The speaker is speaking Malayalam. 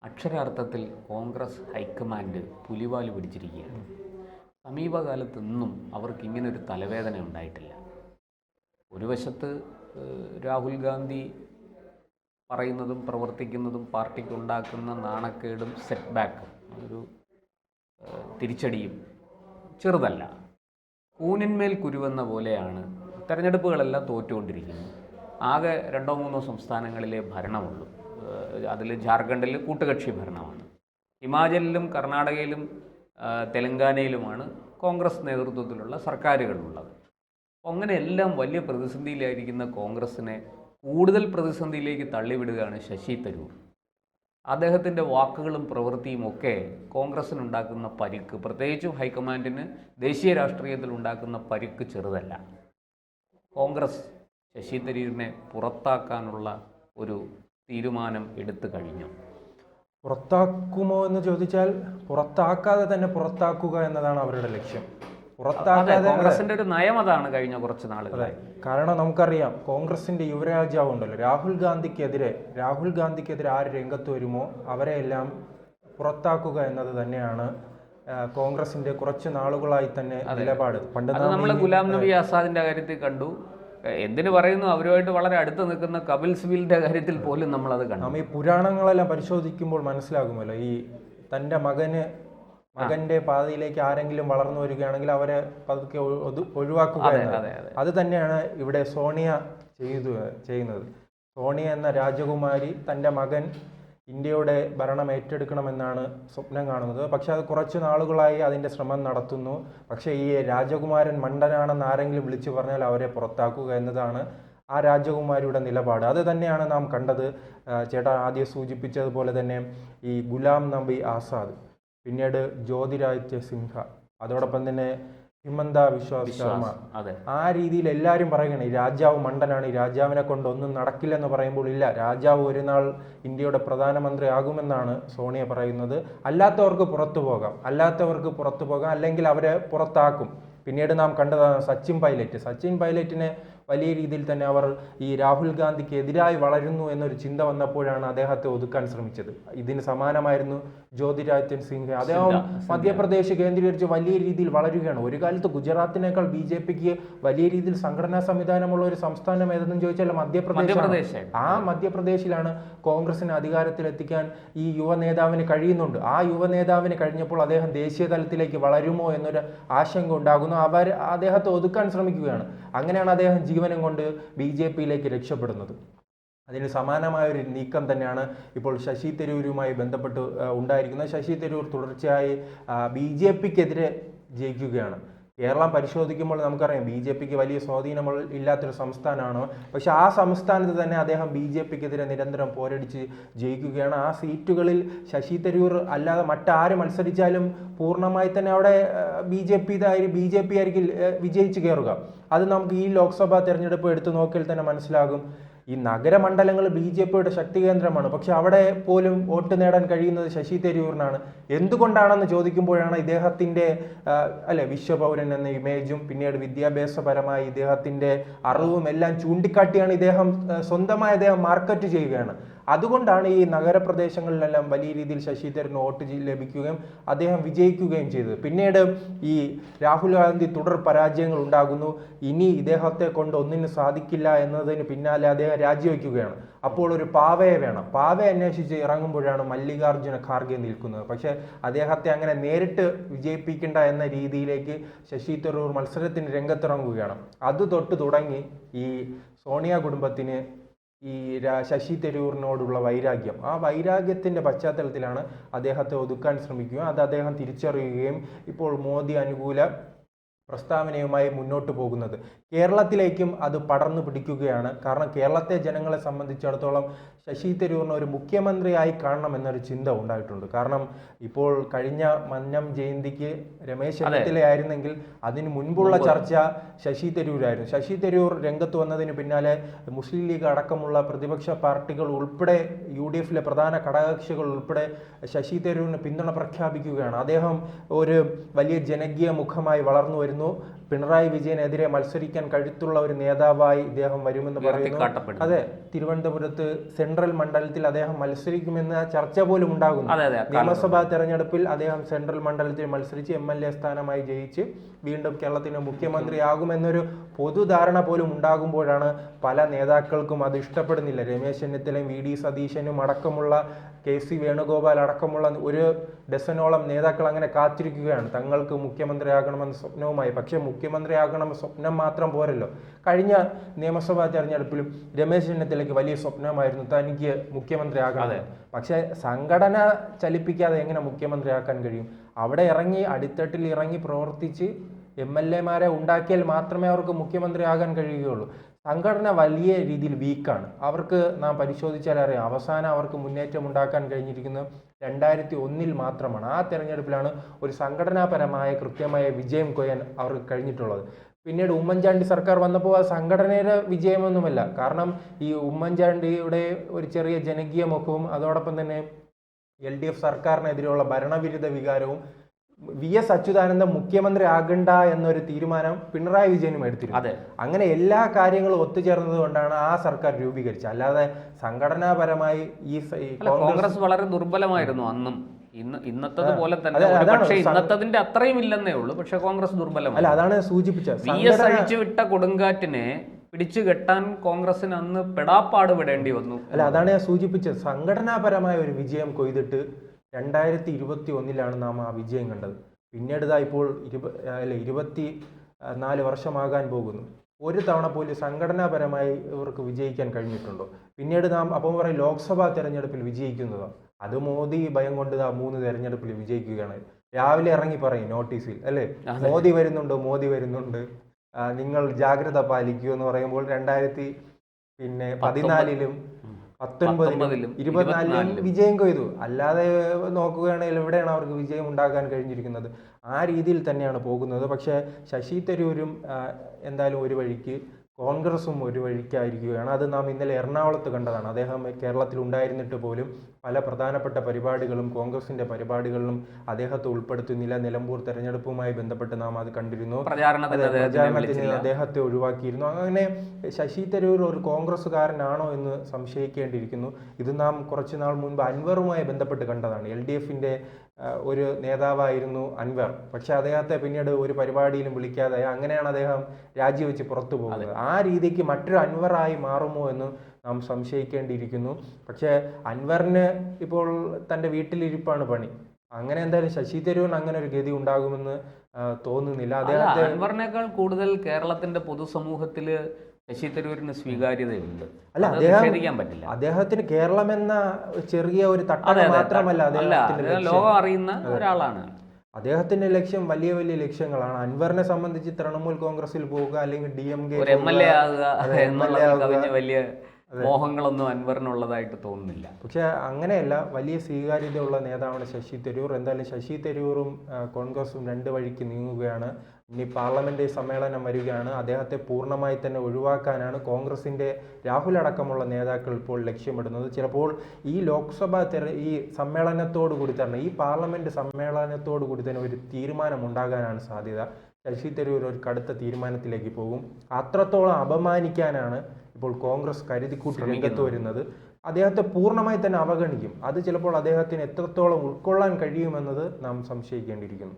അക്ഷരാർത്ഥത്തിൽ കോൺഗ്രസ് ഹൈക്കമാൻഡ് പുലിവാല് പിടിച്ചിരിക്കുകയാണ്. സമീപകാലത്തൊന്നും അവർക്ക് ഇങ്ങനൊരു തലവേദന ഉണ്ടായിട്ടില്ല. ഒരു വശത്ത് രാഹുൽ ഗാന്ധി പറയുന്നതും പ്രവർത്തിക്കുന്നതും പാർട്ടിക്ക് ഉണ്ടാക്കുന്ന നാണക്കേടും സെറ്റ് ബാക്കും ഒരു തിരിച്ചടിയും ചെറുതല്ല. കൂനിന്മേൽ കുരുവെന്ന പോലെയാണ് തെരഞ്ഞെടുപ്പുകളെല്ലാം തോറ്റുകൊണ്ടിരിക്കുന്നത്. ആകെ 2-3 സംസ്ഥാനങ്ങളിലെ ഭരണമുള്ളൂ. അതിൽ ജാർഖണ്ഡിൽ കൂട്ടുകക്ഷി ഭരണമാണ്. ഹിമാചലിലും കർണാടകയിലും തെലങ്കാനയിലുമാണ് കോൺഗ്രസ് നേതൃത്വത്തിലുള്ള സർക്കാരുകളുള്ളത്. അങ്ങനെ എല്ലാം വലിയ പ്രതിസന്ധിയിലായിരിക്കുന്ന കോൺഗ്രസിനെ കൂടുതൽ പ്രതിസന്ധിയിലേക്ക് തള്ളിവിടുകയാണ് ശശി തരൂർ. അദ്ദേഹത്തിൻ്റെ വാക്കുകളും പ്രവൃത്തിയും ഒക്കെ കോൺഗ്രസ്സിനുണ്ടാക്കുന്ന പരിക്ക്, പ്രത്യേകിച്ചും ഹൈക്കമാൻഡിന് ദേശീയ രാഷ്ട്രീയത്തിൽ ഉണ്ടാക്കുന്ന പരിക്ക് ചെറുതല്ല. കോൺഗ്രസ് ശശി തരൂരിനെ പുറത്താക്കാനുള്ള ഒരു തീരുമാനം എടുത്തു കഴിഞ്ഞു. പുറത്താക്കുമോ എന്ന് ചോദിച്ചാൽ പുറത്താക്കാതെ തന്നെ പുറത്താക്കുക എന്നതാണ് അവരുടെ ലക്ഷ്യം. പുറത്താക്കാതെ കോൺഗ്രസിന്റെ ഒരു നയം അതാണ് കഴിഞ്ഞ കുറച്ച് നാളുകളായി. കാരണം നമുക്കറിയാം, കോൺഗ്രസിന്റെ യുവരാജാവ് ഉണ്ടല്ലോ, രാഹുൽ ഗാന്ധിക്കെതിരെ ആര് രംഗത്ത് വരുമോ അവരെയെല്ലാം പുറത്താക്കുക എന്നത് തന്നെയാണ് കോൺഗ്രസിന്റെ കുറച്ച് നാളുകളായി തന്നെ നിലപാട്. പണ്ട് നമ്മൾ ഗുലാം നബി ആസാദിന്റെ കാര്യത്തിൽ കണ്ടു. എന്തിനു പറയുന്നു, അവരുമായിട്ട് വളരെ അടുത്ത് നിൽക്കുന്ന കപിൽ സിബലിന്റെ കാര്യത്തിൽ പോലും നമ്മളത് കണ്ടു. ഈ പുരാണങ്ങളെല്ലാം പരിശോധിക്കുമ്പോൾ മനസ്സിലാകുമല്ലോ, ഈ തൻ്റെ മകന്റെ പാതയിലേക്ക് ആരെങ്കിലും വളർന്നു വരികയാണെങ്കിൽ അവരെ പതുക്കെ ഒഴിവാക്കുക. അത് തന്നെയാണ് ഇവിടെ സോണിയ ചെയ്യുന്നത്. സോണിയ എന്ന രാജകുമാരി തൻ്റെ മകൻ ഇന്ത്യയുടെ ഭരണം ഏറ്റെടുക്കണമെന്നാണ് സ്വപ്നം കാണുന്നത്. പക്ഷെ അത് കുറച്ച് നാളുകളായി അതിൻ്റെ ശ്രമം നടത്തുന്നു. പക്ഷേ ഈ രാജകുമാരൻ മണ്ടനാണെന്ന് ആരെങ്കിലും വിളിച്ചു പറഞ്ഞാൽ അവരെ പുറത്താക്കുക എന്നതാണ് ആ രാജകുമാരിയുടെ നിലപാട്. അത് തന്നെയാണ് നാം കണ്ടത്. ചേട്ടാ ആദ്യം സൂചിപ്പിച്ചതുപോലെ തന്നെ ഈ ഗുലാം നബി ആസാദ്, പിന്നീട് ജ്യോതിരാദിത്യ സിൻഹ, അതോടൊപ്പം തന്നെ ഹിമന്ത ബിശ്വ ശർമ്മ, ആ രീതിയിൽ എല്ലാവരും പറയുകയാണ് ഈ രാജാവ് മണ്ടനാണ്, ഈ രാജാവിനെ കൊണ്ട് ഒന്നും നടക്കില്ലെന്ന് പറയുമ്പോൾ ഇല്ല, രാജാവ് ഒരു നാൾ ഇന്ത്യയുടെ പ്രധാനമന്ത്രി ആകുമെന്നാണ് സോണിയ പറയുന്നത്. അല്ലാത്തവർക്ക് പുറത്തു പോകാം, അല്ലെങ്കിൽ അവരെ പുറത്താക്കും. പിന്നീട് നാം കണ്ടതാണ് സച്ചിൻ പൈലറ്റിനെ വലിയ രീതിയിൽ തന്നെ അവർ ഈ രാഹുൽ ഗാന്ധിക്ക് എതിരായി വളരുന്നു എന്നൊരു ചിന്ത വന്നപ്പോഴാണ് അദ്ദേഹത്തെ ഒതുക്കാൻ ശ്രമിച്ചത്. ഇതിന് സമാനമായിരുന്നു ജ്യോതിരാദിത്യ സിൻഹ. അദ്ദേഹം മധ്യപ്രദേശ് കേന്ദ്രീകരിച്ച് വലിയ രീതിയിൽ വളരുകയാണ്. ഒരു കാലത്ത് ഗുജറാത്തിനേക്കാൾ BJPക്ക് വലിയ രീതിയിൽ സംഘടനാ സംവിധാനമുള്ള ഒരു സംസ്ഥാനം ഏതെന്ന് ചോദിച്ചാൽ മധ്യപ്രദേശ്. ആ മധ്യപ്രദേശിലാണ് കോൺഗ്രസിനെ അധികാരത്തിലെത്തിക്കാൻ ഈ യുവ നേതാവിന് കഴിയുന്നുണ്ട്. ആ യുവ നേതാവിന് കഴിഞ്ഞപ്പോൾ അദ്ദേഹം ദേശീയ തലത്തിലേക്ക് വളരുമോ എന്നൊരു ആശങ്ക ഉണ്ടാകുന്നു. അദ്ദേഹത്തെ ഒതുക്കാൻ ശ്രമിക്കുകയാണ്. അങ്ങനെയാണ് അദ്ദേഹം ജീവനം കൊണ്ട് BJPയിലേക്ക് രക്ഷപ്പെടുന്നത്. അതിന് സമാനമായൊരു നീക്കം തന്നെയാണ് ഇപ്പോൾ ശശി തരൂരുമായി ബന്ധപ്പെട്ട് ഉണ്ടായിരിക്കുന്നത്. ശശി തരൂർ തുടർച്ചയായി BJPക്കെതിരെ ജയിക്കുകയാണ്. കേരളം പരിശോധിക്കുമ്പോൾ നമുക്കറിയാം BJPക്ക് വലിയ സ്വാധീനമുള്ള ഇല്ലാത്തൊരു സംസ്ഥാനമാണ്. പക്ഷെ ആ സംസ്ഥാനത്ത് തന്നെ അദ്ദേഹം BJPക്കെതിരെ നിരന്തരം പോരടിച്ച് ജയിക്കുകയാണ്. ആ സീറ്റുകളിൽ ശശി തരൂർ അല്ലാതെ മറ്റാര് മത്സരിച്ചാലും പൂർണ്ണമായി തന്നെ അവിടെ BJP ആയിരിക്കും വിജയിച്ച് കയറുക. അത് നമുക്ക് ഈ ലോക്സഭാ തെരഞ്ഞെടുപ്പ് എടുത്തു നോക്കിയാൽ തന്നെ മനസ്സിലാകും. ഈ നഗരമണ്ഡലങ്ങൾ BJPയുടെ ശക്തി കേന്ദ്രമാണ്. പക്ഷെ അവിടെ പോലും വോട്ട് നേടാൻ കഴിയുന്നത് ശശി തരൂരിനാണ്. എന്തുകൊണ്ടാണെന്ന് ചോദിക്കുമ്പോഴാണ് ഇദ്ദേഹത്തിൻ്റെ വിശ്വപൗരൻ എന്ന ഇമേജും പിന്നീട് വിദ്യാഭ്യാസപരമായി ഇദ്ദേഹത്തിൻ്റെ അറിവും എല്ലാം ചൂണ്ടിക്കാട്ടിയാണ് സ്വന്തമായി അദ്ദേഹം മാർക്കറ്റ് ചെയ്യുകയാണ്. അതുകൊണ്ടാണ് ഈ നഗരപ്രദേശങ്ങളിലെല്ലാം വലിയ രീതിയിൽ ശശി തരൂരിന് വോട്ട് ലഭിക്കുകയും അദ്ദേഹം വിജയിക്കുകയും ചെയ്തത്. പിന്നീട് ഈ രാഹുൽ ഗാന്ധി തുടർ പരാജയങ്ങൾ ഉണ്ടാകുന്നു. ഇനി ഇദ്ദേഹത്തെ കൊണ്ട് ഒന്നിനും സാധിക്കില്ല എന്നതിന് പിന്നാലെ അദ്ദേഹം രാജിവെക്കുകയാണ്. അപ്പോൾ ഒരു പാവയെ വേണം. പാവയെ അന്വേഷിച്ച് ഇറങ്ങുമ്പോഴാണ് മല്ലികാർജുന ഖാർഗെ നിൽക്കുന്നത്. പക്ഷേ അദ്ദേഹത്തെ അങ്ങനെ നേരിട്ട് വിജയിപ്പിക്കേണ്ട എന്ന രീതിയിലേക്ക് ശശി തരൂർ മത്സരത്തിന് രംഗത്തിറങ്ങുകയാണ്. അത് തൊട്ട് തുടങ്ങി ഈ സോണിയ കുടുംബത്തിന് ഈ ശശി തരൂരിനോടുള്ള വൈരാഗ്യം, ആ വൈരാഗ്യത്തിൻ്റെ പശ്ചാത്തലത്തിലാണ് അദ്ദേഹത്തെ ഒതുക്കാൻ ശ്രമിക്കുകയും അത് അദ്ദേഹം തിരിച്ചറിയുകയും ഇപ്പോൾ മോദി അനുകൂല പ്രസ്താവനയുമായി മുന്നോട്ട് പോകുന്നത്. കേരളത്തിലേക്കും അത് പടർന്നു പിടിക്കുകയാണ്. കാരണം കേരളത്തെ ജനങ്ങളെ സംബന്ധിച്ചിടത്തോളം ശശി തരൂരിന് ഒരു മുഖ്യമന്ത്രിയായി കാണണം എന്നൊരു ചിന്ത ഉണ്ടായിട്ടുണ്ട്. കാരണം ഇപ്പോൾ കഴിഞ്ഞ മന്നം ജയന്തിക്ക് രമേശ് ചെന്നിത്തലയായിരുന്നെങ്കിൽ അതിന് മുൻപുള്ള ചർച്ച ശശി തരൂരായിരുന്നു. ശശി തരൂർ രംഗത്ത് വന്നതിന് പിന്നാലെ മുസ്ലിം ലീഗ് അടക്കമുള്ള പ്രതിപക്ഷ പാർട്ടികൾ ഉൾപ്പെടെ UDFലെ പ്രധാന ഘടകകക്ഷികൾ ഉൾപ്പെടെ ശശി തരൂരിന് പിന്തുണ പ്രഖ്യാപിക്കുകയാണ്. അദ്ദേഹം ഒരു വലിയ ജനകീയ മുഖമായി വളർന്നു വരുന്നു പറയുന്നു പിണറായി വിജയനെതിരെ മത്സരിക്കാൻ കഴുത്തുള്ള ഒരു നേതാവായി ഇദ്ദേഹം വരുമെന്ന് പറയുന്നു. അതെ, തിരുവനന്തപുരത്ത് സെൻട്രൽ മണ്ഡലത്തിൽ അദ്ദേഹം മത്സരിക്കുമെന്ന ചർച്ച പോലും ഉണ്ടാകുന്നു. നിയമസഭാ തെരഞ്ഞെടുപ്പിൽ അദ്ദേഹം സെൻട്രൽ മണ്ഡലത്തിൽ മത്സരിച്ച് MLA സ്ഥാനമായി ജയിച്ച് വീണ്ടും കേരളത്തിന് മുഖ്യമന്ത്രിയാകുമെന്നൊരു പൊതുധാരണ പോലും ഉണ്ടാകുമ്പോഴാണ് പല നേതാക്കൾക്കും അത് ഇഷ്ടപ്പെടുന്നില്ല. രമേശ് ചെന്നിത്തലയും VD സതീശനും അടക്കമുള്ള KC വേണുഗോപാൽ അടക്കമുള്ള ഒരു ഡസനോളം നേതാക്കൾ അങ്ങനെ കാത്തിരിക്കുകയാണ് തങ്ങൾക്ക് മുഖ്യമന്ത്രിയാകണമെന്ന സ്വപ്നവുമായി. പക്ഷേ മുഖ്യമന്ത്രിയാകണമെന്ന സ്വപ്നം മാത്രം പോരല്ലോ. കഴിഞ്ഞ നിയമസഭാ തെരഞ്ഞെടുപ്പിലും രമേശ് ചെന്നിത്തലയ്ക്ക് വലിയ സ്വപ്നമായിരുന്നു തനിക്ക് മുഖ്യമന്ത്രിയാകണം. പക്ഷെ സംഘടന ചലിപ്പിക്കാതെ എങ്ങനെ മുഖ്യമന്ത്രിയാക്കാൻ കഴിയും? അവിടെ ഇറങ്ങി അടിത്തട്ടിൽ ഇറങ്ങി പ്രവർത്തിച്ച് MLA മാരെ ഉണ്ടാക്കിയാൽ മാത്രമേ അവർക്ക് മുഖ്യമന്ത്രിയാകാൻ കഴിയുകയുള്ളൂ. സംഘടന വലിയ രീതിയിൽ വീക്കാണ്. അവർക്ക് നാം പരിശോധിച്ചാൽ അറിയാം, അവസാനം അവർക്ക് മുന്നേറ്റം ഉണ്ടാക്കാൻ കഴിഞ്ഞിരിക്കുന്നത് 2001 മാത്രമാണ്. ആ തെരഞ്ഞെടുപ്പിലാണ് ഒരു സംഘടനാപരമായ കൃത്യമായ വിജയം കൊയ്യാൻ അവർക്ക് കഴിഞ്ഞിട്ടുള്ളത്. പിന്നീട് ഉമ്മൻചാണ്ടി സർക്കാർ വന്നപ്പോൾ ആ സംഘടനയുടെ വിജയമൊന്നുമല്ല. കാരണം ഈ ഉമ്മൻചാണ്ടിയുടെ ഒരു ചെറിയ ജനകീയ മുഖവും അതോടൊപ്പം തന്നെ LDF സർക്കാരിനെതിരെയുള്ള ഭരണവിരുദ്ധ വികാരവും VS അച്യുതാനന്ദൻ മുഖ്യമന്ത്രി ആകണ്ട എന്നൊരു തീരുമാനം പിണറായി വിജയനും എടുത്തിരുന്നു. അങ്ങനെ എല്ലാ കാര്യങ്ങളും ഒത്തുചേർന്നത് കൊണ്ടാണ് ആ സർക്കാർ രൂപീകരിച്ചത്. അല്ലാതെ സംഘടനാപരമായി ഈ കോൺഗ്രസ് വളരെ ദുർബലമായിരുന്നു അന്നും. ഇന്നത്തത് പോലെ തന്നെ, പക്ഷേ ഇന്നത്തതിന്റെ അത്രയും ഇല്ലെന്നേ ഉള്ളൂ. പക്ഷെ കോൺഗ്രസ് ദുർബലമല്ല. അതാണ് സൂചിപ്പിച്ചത്. VS അഴിച്ചുവിട്ട കൊടുങ്കാറ്റിനെ പിടിച്ചു കെട്ടാൻ കോൺഗ്രസിന് അന്ന് പെടാപ്പാട് വിടേണ്ടി വന്നു. അതാണ് ഞാൻ സൂചിപ്പിച്ചത്. സംഘടനാപരമായ ഒരു വിജയം കൊയ്തിട്ട് 2021 നാം ആ വിജയം കണ്ടത്. പിന്നീട് ഇപ്പോൾ 24 വർഷമാകാൻ പോകുന്നു. ഒരു തവണ പോലും സംഘടനാപരമായി ഇവർക്ക് വിജയിക്കാൻ കഴിഞ്ഞിട്ടുണ്ടോ? പിന്നീട് നാം അപ്പം പറയും ലോക്സഭാ തെരഞ്ഞെടുപ്പിൽ വിജയിക്കുന്നതാണ്. അത് മോദി ഭയം കൊണ്ട് 3 തെരഞ്ഞെടുപ്പിൽ വിജയിക്കുകയാണ്. രാവിലെ ഇറങ്ങി പറയും നോട്ടീസിൽ, അല്ലേ, മോദി വരുന്നുണ്ട്, നിങ്ങൾ ജാഗ്രത പാലിക്കൂ എന്ന് പറയുമ്പോൾ 2014 19 24 വിജയം കൊയ്തു. അല്ലാതെ നോക്കുകയാണെങ്കിൽ എവിടെയാണ് അവർക്ക് വിജയം ഉണ്ടാക്കാൻ കഴിഞ്ഞിരിക്കുന്നത്? ആ രീതിയിൽ തന്നെയാണ് പോകുന്നത്. പക്ഷേ ശശി തരൂരും എന്തായാലും ഒരു വഴിക്ക്, കോൺഗ്രസും ഒരു വഴിക്കായിരിക്കുകയാണ്. അത് നാം ഇന്നലെ എറണാകുളത്ത് കണ്ടതാണ്. അദ്ദേഹം കേരളത്തിൽ ഉണ്ടായിരുന്നിട്ട് പോലും പല പ്രധാനപ്പെട്ട പരിപാടികളും കോൺഗ്രസിന്റെ പരിപാടികളിലും അദ്ദേഹത്തെ ഉൾപ്പെടുത്തുന്നില്ല. നിലമ്പൂർ തെരഞ്ഞെടുപ്പുമായി ബന്ധപ്പെട്ട് നാം അത് കണ്ടിരുന്നു. പ്രചാരണത്തിന് അദ്ദേഹത്തെ ഒഴിവാക്കിയിരുന്നു. അങ്ങനെ ശശി തരൂർ ഒരു കോൺഗ്രസ്സുകാരനാണോ എന്ന് സംശയിക്കേണ്ടിയിരിക്കുന്നു. ഇത് നാം കുറച്ചുനാൾ മുൻപ് അൻവറുമായി ബന്ധപ്പെട്ട് കണ്ടതാണ്. LDFന്റെ ഒരു നേതാവായിരുന്നു അൻവർ. പക്ഷെ അദ്ദേഹത്തെ പിന്നീട് ഒരു പരിപാടിയിലും വിളിക്കാതെ അങ്ങനെയാണ് അദ്ദേഹം രാജിവെച്ച് പുറത്തു പോകുന്നത്. ആ രീതിക്ക് മറ്റൊരു അൻവറായി മാറുമോ എന്ന് നാം സംശയിക്കേണ്ടിയിരിക്കുന്നു. പക്ഷെ അൻവറിന് ഇപ്പോൾ തൻ്റെ വീട്ടിലിരിപ്പാണ് പണി. അങ്ങനെ എന്തായാലും ശശി തരൂരിന് അങ്ങനെ ഒരു ഗതി ഉണ്ടാകുമെന്ന് തോന്നുന്നില്ല. അദ്ദേഹത്തെ അൻവറിനേക്കാൾ കൂടുതൽ കേരളത്തിന്റെ പൊതുസമൂഹത്തില് ശശി തരൂരിന് സ്വീകാര്യതയുണ്ട്. അല്ല, അദ്ദേഹത്തിന് കേരളം എന്ന ചെറിയ ഒരു തട്ടക മാത്രമല്ല, ലോകം അറിയുന്ന ഒരാളാണ്. അദ്ദേഹത്തിന്റെ ലക്ഷ്യം വലിയ വലിയ ലക്ഷ്യങ്ങളാണ്. അൻവറിനെ സംബന്ധിച്ച് തൃണമൂൽ കോൺഗ്രസിൽ പോവുക, അല്ലെങ്കിൽ DMK MLA ആകുക, വലിയ മോഹങ്ങളൊന്നും അൻവറിനുള്ളതായിട്ട് തോന്നുന്നില്ല. പക്ഷെ അങ്ങനെയല്ല, വലിയ സ്വീകാര്യതയുള്ള നേതാവാണ് ശശി തരൂർ. എന്തായാലും ശശി തരൂറും കോൺഗ്രസും 2 വഴിക്ക് നീങ്ങുകയാണ്. ഇനി പാർലമെന്റ് സമ്മേളനം വരികയാണ്. അദ്ദേഹത്തെ പൂർണ്ണമായി തന്നെ ഒഴിവാക്കാനാണ് കോൺഗ്രസിന്റെ രാഹുൽ അടക്കമുള്ള നേതാക്കൾ ഇപ്പോൾ ലക്ഷ്യമിടുന്നത്. ചിലപ്പോൾ ഈ ലോക്സഭാ ഈ സമ്മേളനത്തോടു കൂടി തന്നെ, ഈ പാർലമെന്റ് സമ്മേളനത്തോടു കൂടി തന്നെ ഒരു തീരുമാനം ഉണ്ടാകാനാണ് സാധ്യത. ശശി തരൂർ ഒരു കടുത്ത തീരുമാനത്തിലേക്ക് പോകും. അത്രത്തോളം അപമാനിക്കാനാണ് ഇപ്പോൾ കോൺഗ്രസ് കരുതിക്കൂട്ടി രംഗത്ത് വരുന്നത്. അദ്ദേഹത്തെ പൂർണ്ണമായി തന്നെ അവഗണിക്കും. അത് ചിലപ്പോൾ അദ്ദേഹത്തിന് എത്രത്തോളം ഉൾക്കൊള്ളാൻ കഴിയുമെന്നത് നാം സംശയിക്കേണ്ടിയിരിക്കുന്നു.